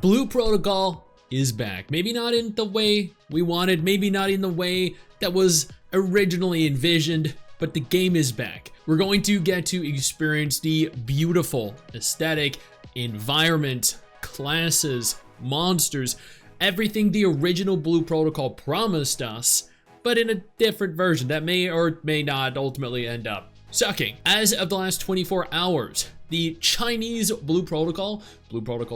Blue Protocol is back. Maybe not in the way we wanted, maybe not in the way that was originally envisioned, but the game is back. We're going to get to experience the beautiful aesthetic, environment, classes, monsters, everything the original Blue Protocol promised us, but in a different version that may or may not ultimately end up sucking. As of the last 24 hours, the Chinese Blue Protocol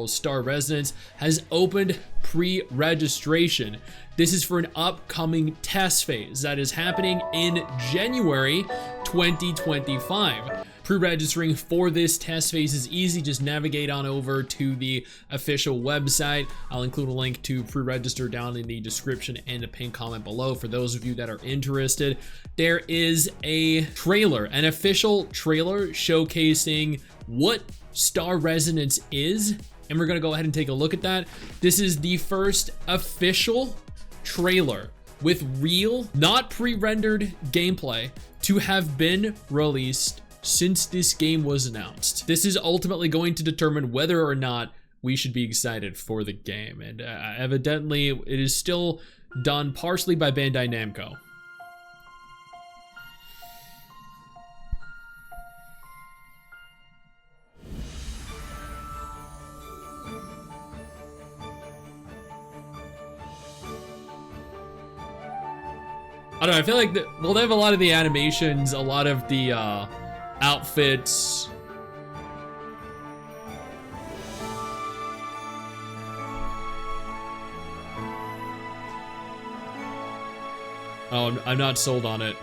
Star Residence, has opened pre-registration. This is for an upcoming test phase that is happening in January 2025. Pre-registering for this test phase is easy. Just navigate on over to the official website. I'll include a link to pre-register down in the description and the pinned comment below for those of you that are interested. There is a trailer, an official trailer showcasing what Star Residence is, and we're gonna go ahead and take a look at that. This is the first official trailer with real, not pre-rendered gameplay to have been released since this game was announced. This is ultimately going to determine whether or not we should be excited for the game, and evidently it is still done partially by Bandai Namco. I don't know, I feel like well, they have a lot of the animations, a lot of the outfits. Oh, I'm not sold on it.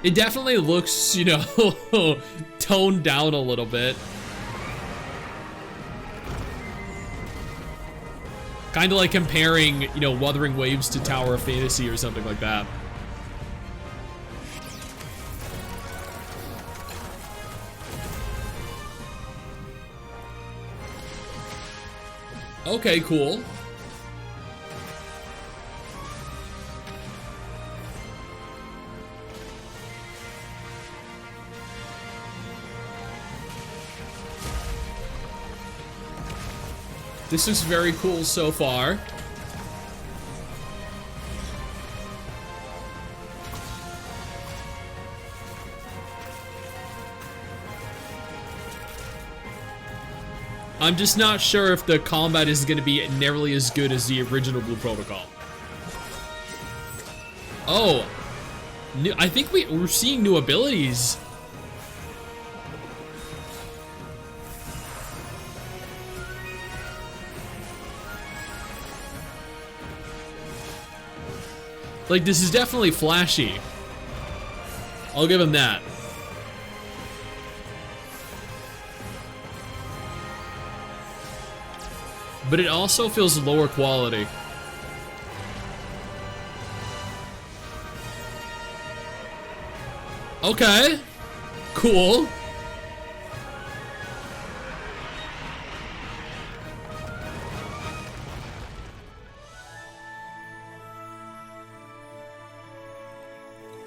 It definitely looks, you know, toned down a little bit. Kind of like comparing, you know, Wuthering Waves to Tower of Fantasy or something like that. Okay, cool. This looks very cool so far. I'm just not sure if the combat is going to be nearly as good as the original Blue Protocol. Oh, I think we're seeing new abilities. Like, this is definitely flashy. I'll give him that. But it also feels lower quality. Okay. Cool.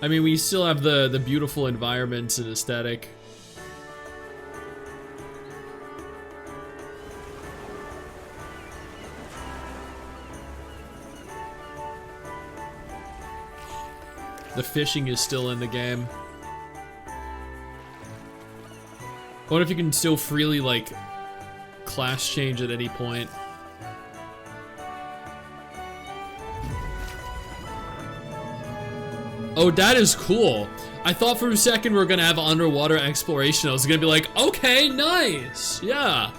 I mean, we still have the beautiful environments and aesthetic. The fishing is still in the game. I wonder if you can still freely, like, class change at any point. Oh, that is cool. I thought for a second we were gonna have underwater exploration. I was gonna be like, okay, nice, yeah.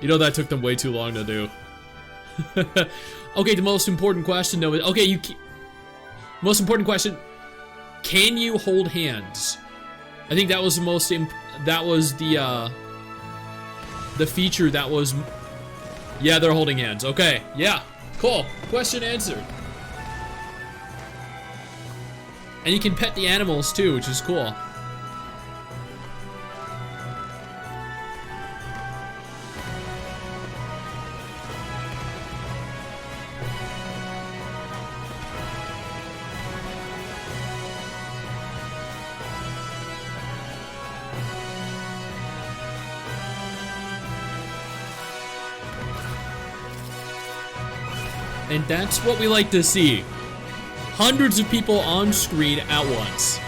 You know, that took them way too long to do. Okay, the most important question though is, okay, most important question, can you hold hands? I think that was the most, that was the feature that was, yeah, they're holding hands. Okay, yeah, cool, question answered. And you can pet the animals too, which is cool. And that's what we like to see. Hundreds of people on screen at once.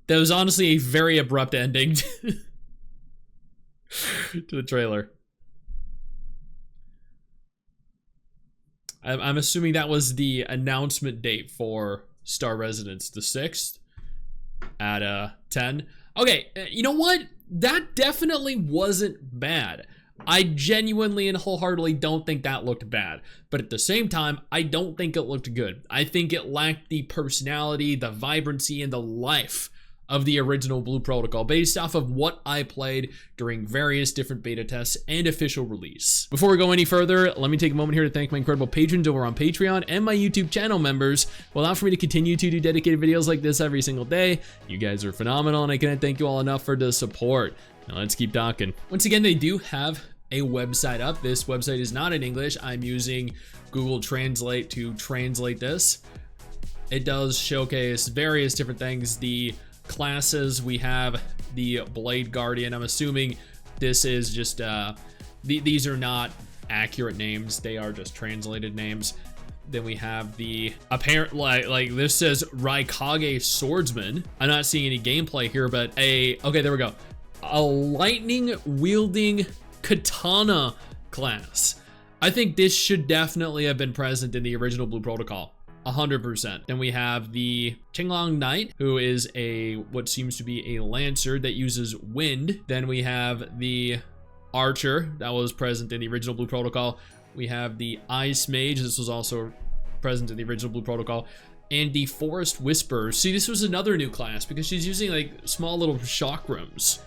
That was honestly a very abrupt ending to the trailer. I'm assuming that was the announcement date for Star Residence, the 6th at 10. Okay, you know what? That definitely wasn't bad. I genuinely and wholeheartedly don't think that looked bad. But at the same time, I don't think it looked good. I think it lacked the personality, the vibrancy, and the life of the original Blue Protocol based off of what I played during various different beta tests and official release. Before we go any further, let me take a moment here to thank my incredible patrons over on Patreon and my YouTube channel members who allow for me to continue to do dedicated videos like this every single day. You guys are phenomenal and I can't thank you all enough for the support. Now let's keep talking. Once again, they do have a website up. This website is not in English. I'm using Google Translate to translate this. It does showcase various different things. The classes, we have the Blade Guardian. I'm assuming this is just these are not accurate names, they are just translated names. Then we have the apparent, like this says Raikage Swordsman. I'm not seeing any gameplay here, but okay, there we go, a lightning wielding katana class. I think this should definitely have been present in the original Blue Protocol. 100%. Then we have the Qinglong Knight, who is what seems to be a lancer that uses wind. Then we have the Archer that was present in the original Blue Protocol. We have the Ice Mage. This was also present in the original Blue Protocol. And the Forest Whisperer. See, this was another new class because she's using like small little chakrams,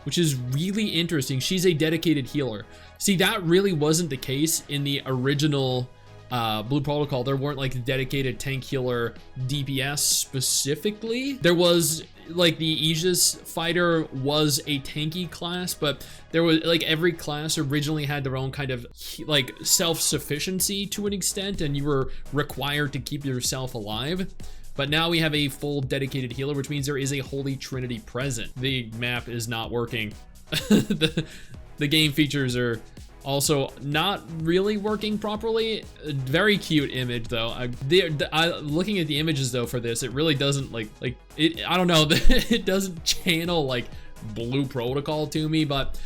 which is really interesting. She's a dedicated healer. See, that really wasn't the case in the original Blue Protocol. There weren't like dedicated tank healer DPS specifically. There was like the Aegis fighter was a tanky class, but there was like every class originally had their own kind of like self-sufficiency to an extent, and you were required to keep yourself alive. But now we have a full dedicated healer, which means there is a holy trinity present. The map is not working. the game features are also not really working properly. A very cute image though. Looking at the images though for this, it really doesn't like it. I don't know. It doesn't channel like Blue Protocol to me, but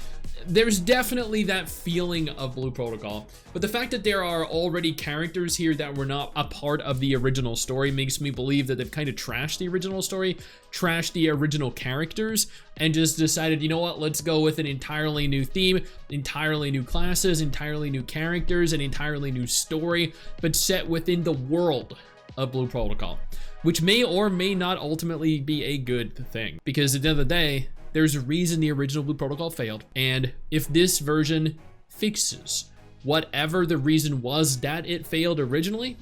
there's definitely that feeling of Blue Protocol. But the fact that there are already characters here that were not a part of the original story makes me believe that they've kind of trashed the original story, trashed the original characters, and just decided, you know what, let's go with an entirely new theme, entirely new classes, entirely new characters, an entirely new story, but set within the world of Blue Protocol, which may or may not ultimately be a good thing. Because at the end of the day, there's a reason the original Blue Protocol failed, and if this version fixes whatever the reason was that it failed originally,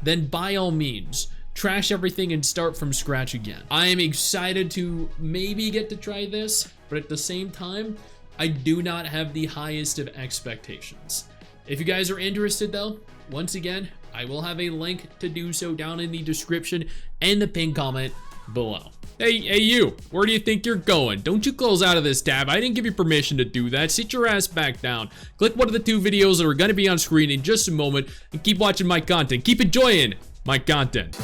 then by all means, trash everything and start from scratch again. I am excited to maybe get to try this, but at the same time, I do not have the highest of expectations. If you guys are interested though, once again, I will have a link to do so down in the description and the pinned comment below. Hey you, where do you think you're going? Don't you close out of this tab. I didn't give you permission to do that. Sit your ass back down. Click one of the 2 videos that are gonna be on screen in just a moment and keep watching my content. Keep enjoying my content.